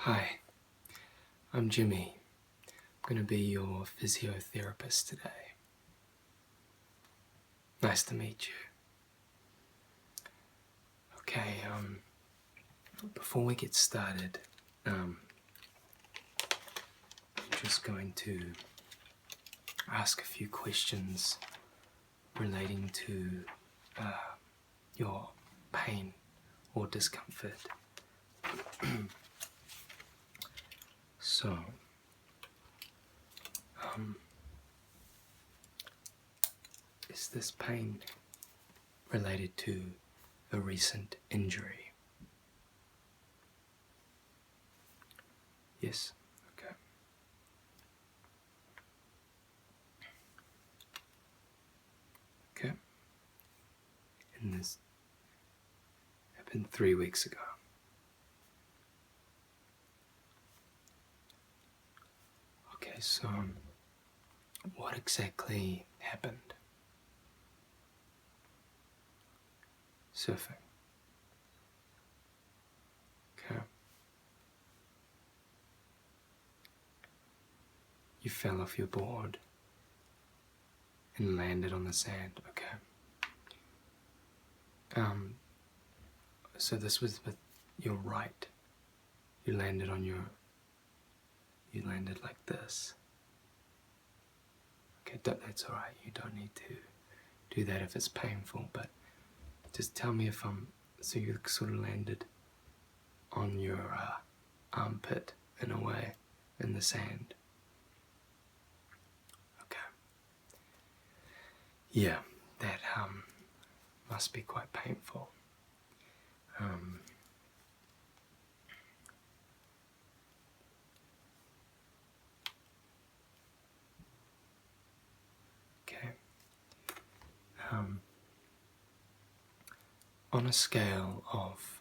Hi, I'm Jimmy. I'm going to be your physiotherapist today. Nice to meet you. Okay, before we get started, I'm just going to ask a few questions relating to your pain or discomfort. So, is this pain related to a recent injury? Yes? Okay. Okay. And this happened 3 weeks ago. Okay, so what exactly happened? Surfing. Okay. You fell off your board and landed on the sand. Okay. So this was with your right. You landed like this. Okay, that's alright. You don't need to do that if it's painful, but just tell me if so you sort of landed on your armpit in a way, in the sand. Okay. Yeah, that must be quite painful. Okay. On a scale of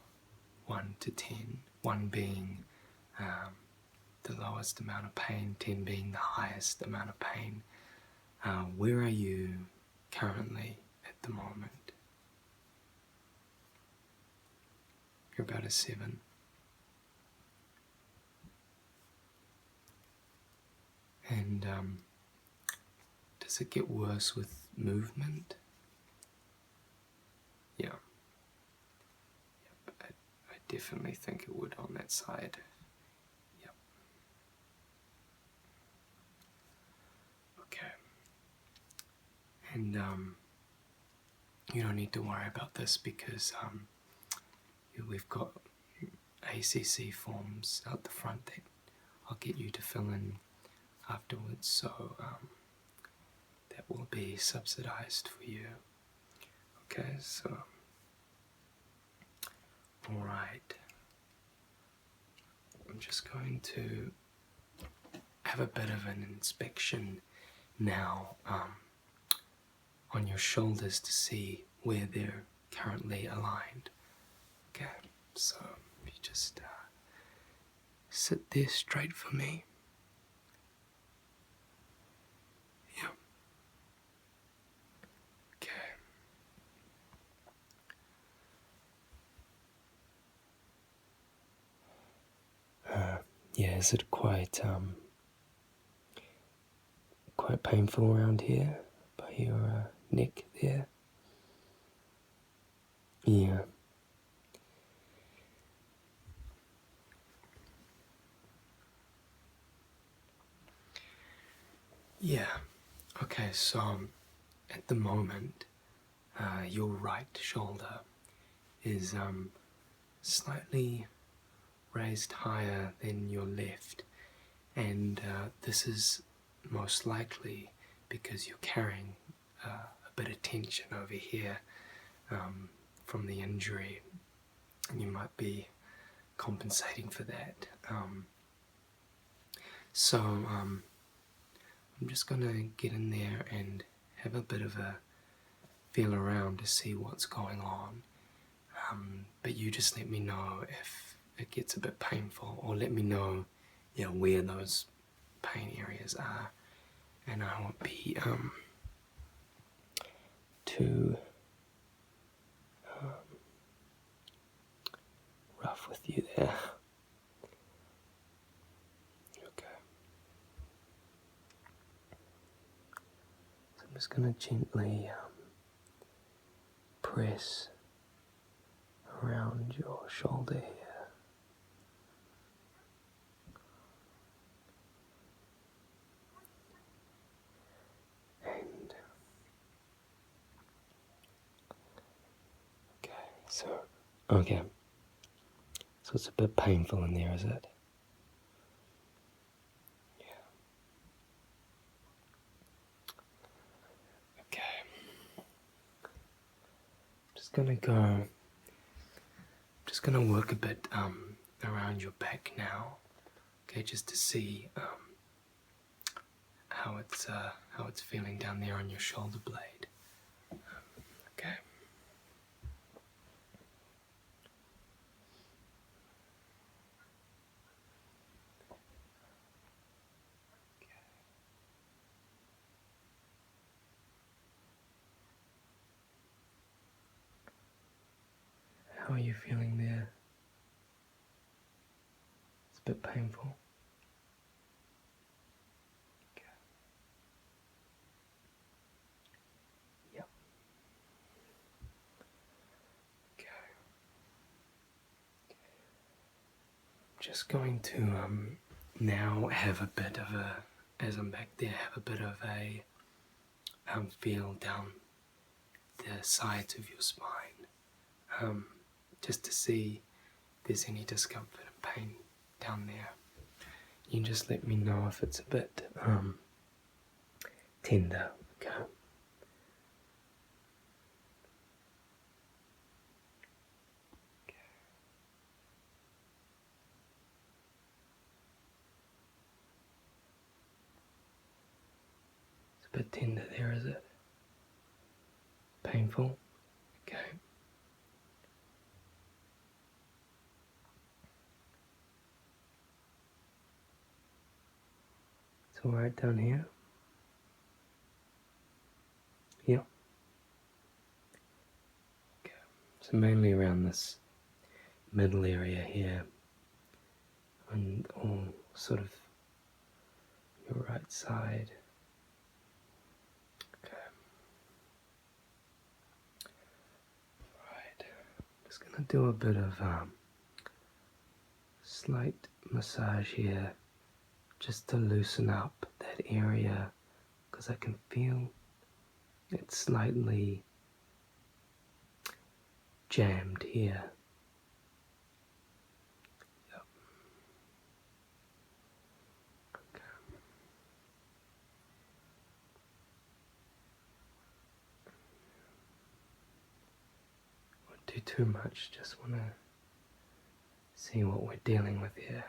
1 to 10, 1 being the lowest amount of pain, 10 being the highest amount of pain, where are you currently at the moment? You're about a 7. And does it get worse with movement? Yeah. Yep, I definitely think it would on that side. Yep. Okay. And you don't need to worry about this because we've got ACC forms out the front that I'll get you to fill in afterwards, so that will be subsidized for you. Okay, so alright, I'm just going to have a bit of an inspection now on your shoulders to see where they're currently aligned. Okay, so if you just sit there straight for me. Yeah. Okay. Yeah, is it quite painful around here by your neck there? Yeah. Yeah. Okay, so at the moment, your right shoulder is slightly raised higher than your left, and this is most likely because you're carrying a bit of tension over here from the injury, and you might be compensating for that. So I'm just going to get in there and have a bit of a feel around to see what's going on. But you just let me know if it gets a bit painful, or let me know, where those pain areas are, and I won't be too rough with you there. just going to gently press around your shoulder here. And okay, so it's a bit painful in there, is it? Yeah. Okay. Just gonna work a bit around your back now. Okay, just to see how it's feeling down there on your shoulder blade. Okay. How are you feeling there? It's a bit painful. Okay. Yep. Okay. I'm just going to now have a bit of a, as I'm back there, have a bit of a feel down the sides of your spine, just to see if there's any discomfort and pain down there. You can just let me know if it's a bit tender. Okay. It's a bit tender there, is it? Painful? Okay. It's alright down here? Yeah. Okay. So mainly around this middle area here, and all sort of your right side. Okay. Right. Just gonna do a bit of slight massage here, just to loosen up that area, because I can feel it's slightly jammed here. Yep. Okay. Won't do too much, just want to see what we're dealing with here.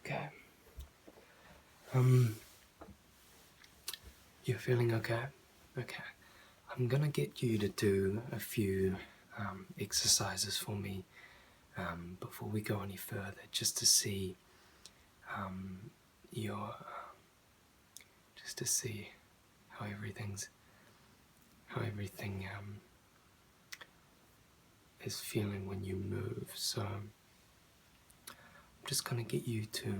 Okay. You're feeling okay? Okay. I'm gonna get you to do a few exercises for me before we go any further, just to see your, just to see how everything is feeling when you move. So I'm just gonna get you to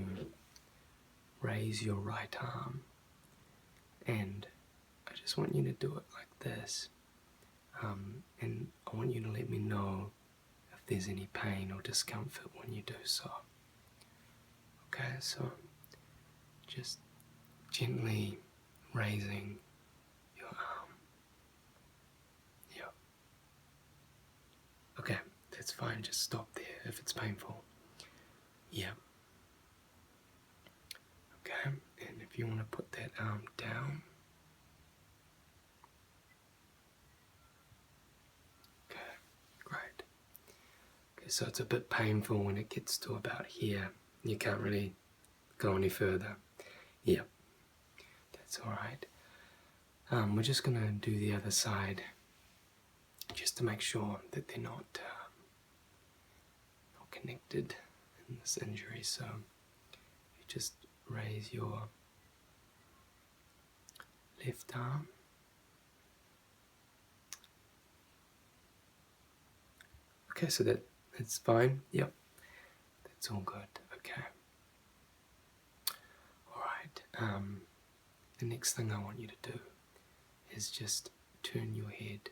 raise your right arm, and I just want you to do it like this, and I want you to let me know if there's any pain or discomfort when you do so. Okay, so just gently raising your arm. Yeah. Okay, that's fine, just stop there if it's painful. Yeah. Okay, and if you want to put that arm down. Okay, great. Okay, so it's a bit painful when it gets to about here. You can't really go any further. Yeah, that's alright. We're just going to do the other side, just to make sure that they're not connected in this injury. So you just raise your left arm, Okay, so that's fine. Yep, that's all good. Okay. All right. The next thing I want you to do is just turn your head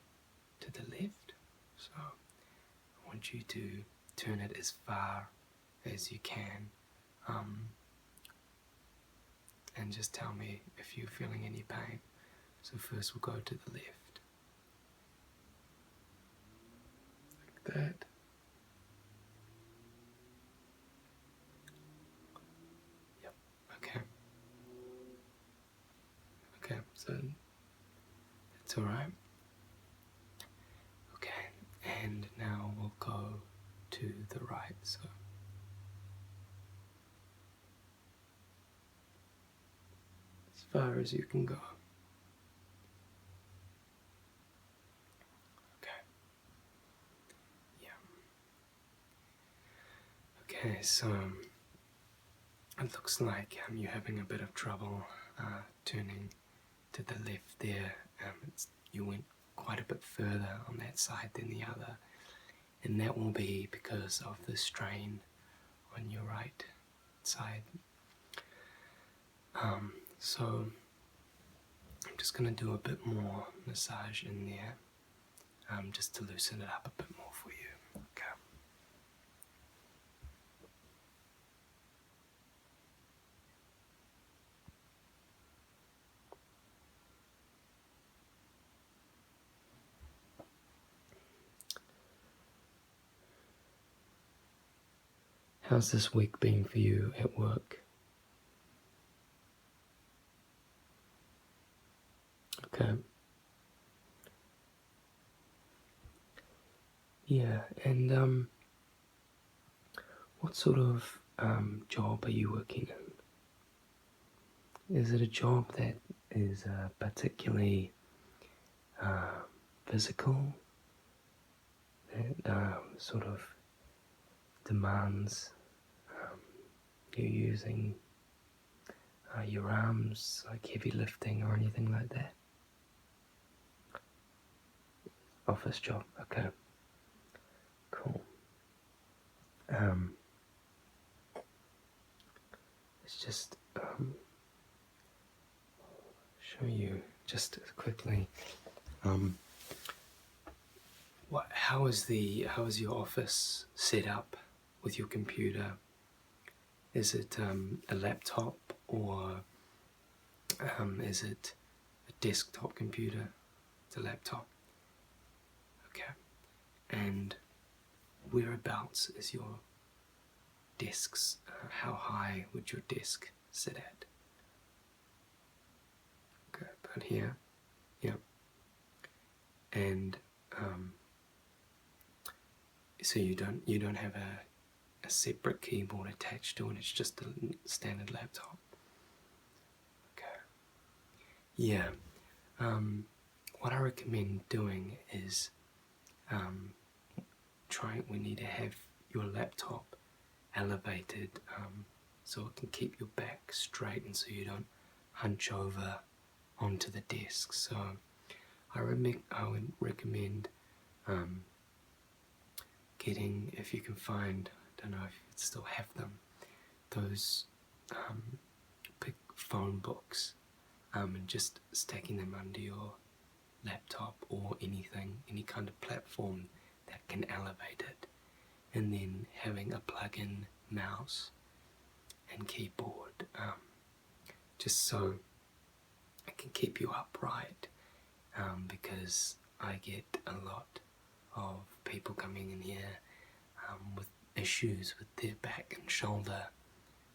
to the left. So I want you to turn it as far as you can, and just tell me if you're feeling any pain. So first we'll go to the left, like that. Yep. Okay. Okay. So that's all right. Okay. And now we'll go to the right. So as far as you can go. Okay. Yeah. Okay. So it looks like you're having a bit of trouble turning to the left there. You went quite a bit further on that side than the other, and that will be because of the strain on your right side. So I'm just going to do a bit more massage in there, just to loosen it up a bit more for you. Okay. How's this week been for you at work? Okay. Yeah, and what sort of job are you working in? Is it a job that is particularly physical, that sort of demands you using your arms, like heavy lifting or anything like that? Office job, okay, cool. Let's just show you just quickly. How is your office set up with your computer? Is it a laptop, or is it a desktop computer? It's a laptop. Okay. And whereabouts is your desks? How high would your desk sit at? Okay, about here. Yep. And so you don't have a separate keyboard attached to it. It's just a standard laptop. Okay. Yeah. What I recommend doing is we need to have your laptop elevated, so it can keep your back straight and so you don't hunch over onto the desk. So I would recommend getting, if you can find, I don't know if you still have them, those big phone books, and just stacking them under your laptop or any kind of platform that can elevate it, and then having a plug-in mouse and keyboard, just so it can keep you upright, because I get a lot of people coming in here with issues with their back and shoulder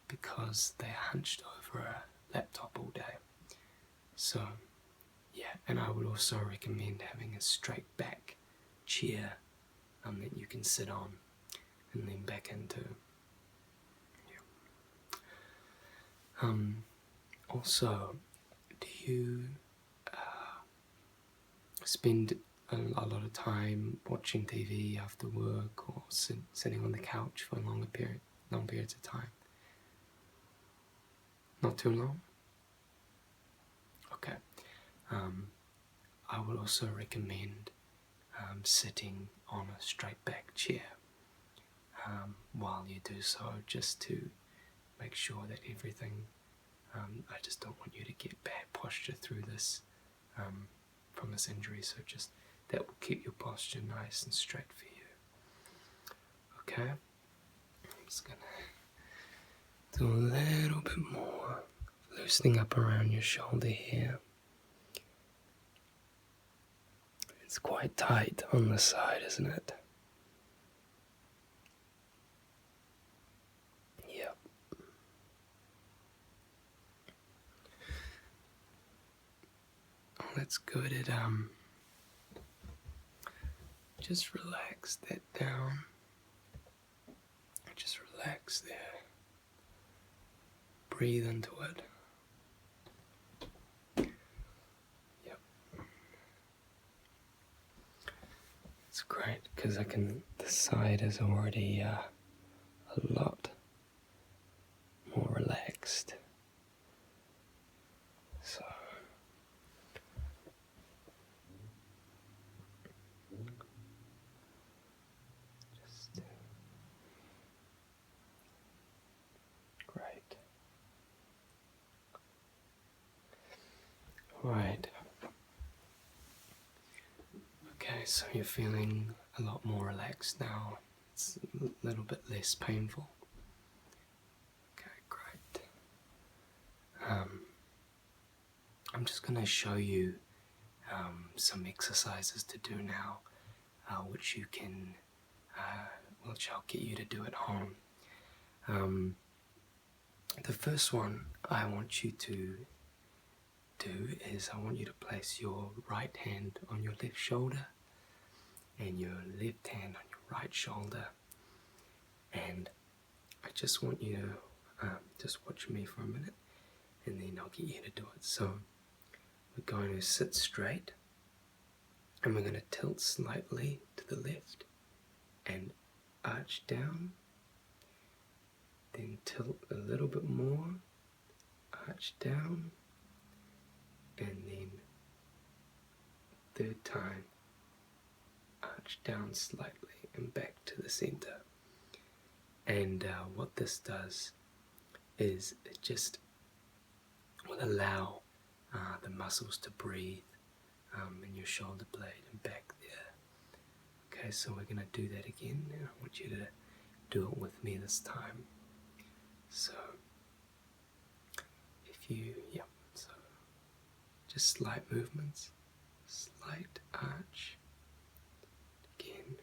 because they're hunched over a laptop all day. So yeah, and I would also recommend having a straight back chair that you can sit on and then back into. Yeah. Also, do you spend a lot of time watching TV after work, or sitting on the couch for long periods of time? Not too long? Okay. I would also recommend sitting on a straight back chair while you do so, just to make sure that everything, I just don't want you to get bad posture through this from this injury, so just that will keep your posture nice and straight for you. Okay, I'm just gonna do a little bit more loosening up around your shoulder here. It's quite tight on the side, isn't it? Yep. Oh, that's good. It just relax that down. Just relax there. Breathe into it. Yep. It's great because the side is already a lot more relaxed. So just great. Right. Okay, so you're feeling a lot more relaxed now. It's a little bit less painful. Okay, great. I'm just going to show you some exercises to do now, which you can, which I'll get you to do at home. The first one I want you to do is I want you to place your right hand on your left shoulder and your left hand on your right shoulder, and I just want you to just watch me for a minute and then I'll get you to do it. So we're going to sit straight and we're going to tilt slightly to the left and arch down, then tilt a little bit more, arch down, and then third time arch down slightly and back to the center. And what this does is it just will allow the muscles to breathe in your shoulder blade and back there. Okay, so we're going to do that again, and I want you to do it with me this time. So so just slight movements, slight arch, again,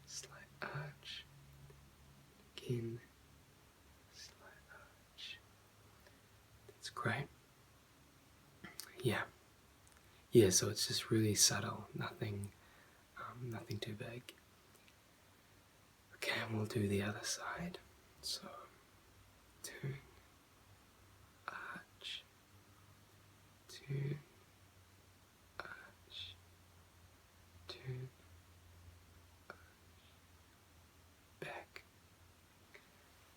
slight arch, again, slight arch. That's great. Yeah, so it's just really subtle, nothing too big. Okay, and we'll do the other side. So turn, arch, turn, arch, turn, arch, back.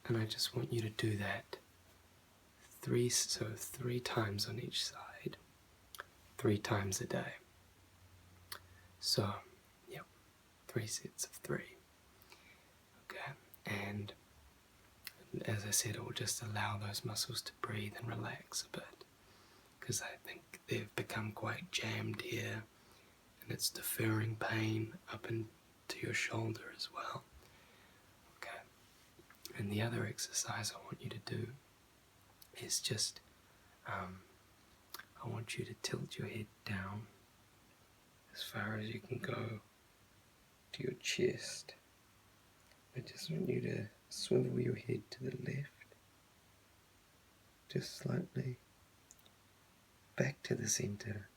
And I just want you to do that three times on each side, 3 times a day. So, 3 sets of 3. Okay, and as I said, it will just allow those muscles to breathe and relax a bit, because I think they've become quite jammed here, and it's deferring pain up into your shoulder as well. Okay, and the other exercise I want you to do is just, I want you to tilt your head down as far as you can go to your chest. I just want you to swivel your head to the left, just slightly, back to the center,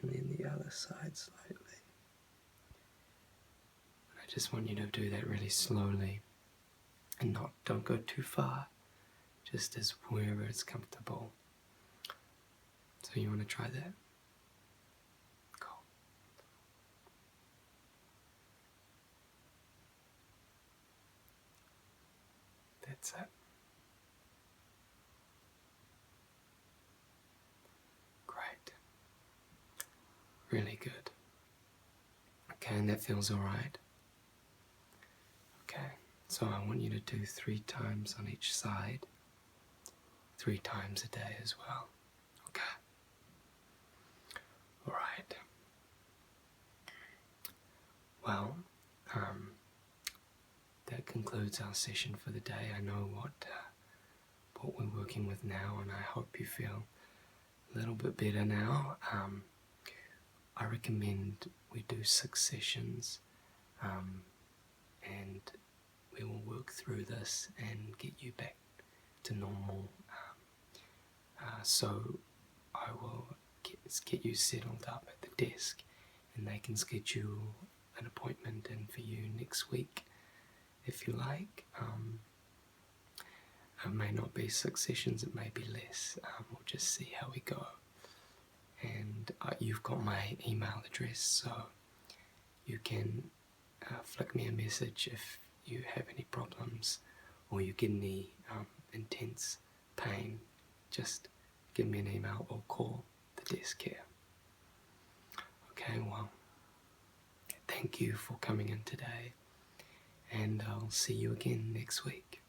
and then the other side slightly. And I just want you to do that really slowly, and don't go too far, just as wherever it's comfortable. So you want to try that? Cool. That's it. Great. Really good. Okay, and that feels alright. Okay, so I want you to do 3 times on each side, 3 times a day as well. Okay. Alright. Well, that concludes our session for the day. I know what we're working with now, and I hope you feel a little bit better now. I recommend we do 6 sessions, and we will work through this and get you back to normal. So I will get you settled up at the desk, and they can schedule an appointment in for you next week if you like. It may not be 6 sessions, it may be less. We'll just see how we go. And you've got my email address, so you can flick me a message if you have any problems or you get any intense pain. Just give me an email or call the desk here. Okay, well, thank you for coming in today, and I'll see you again next week.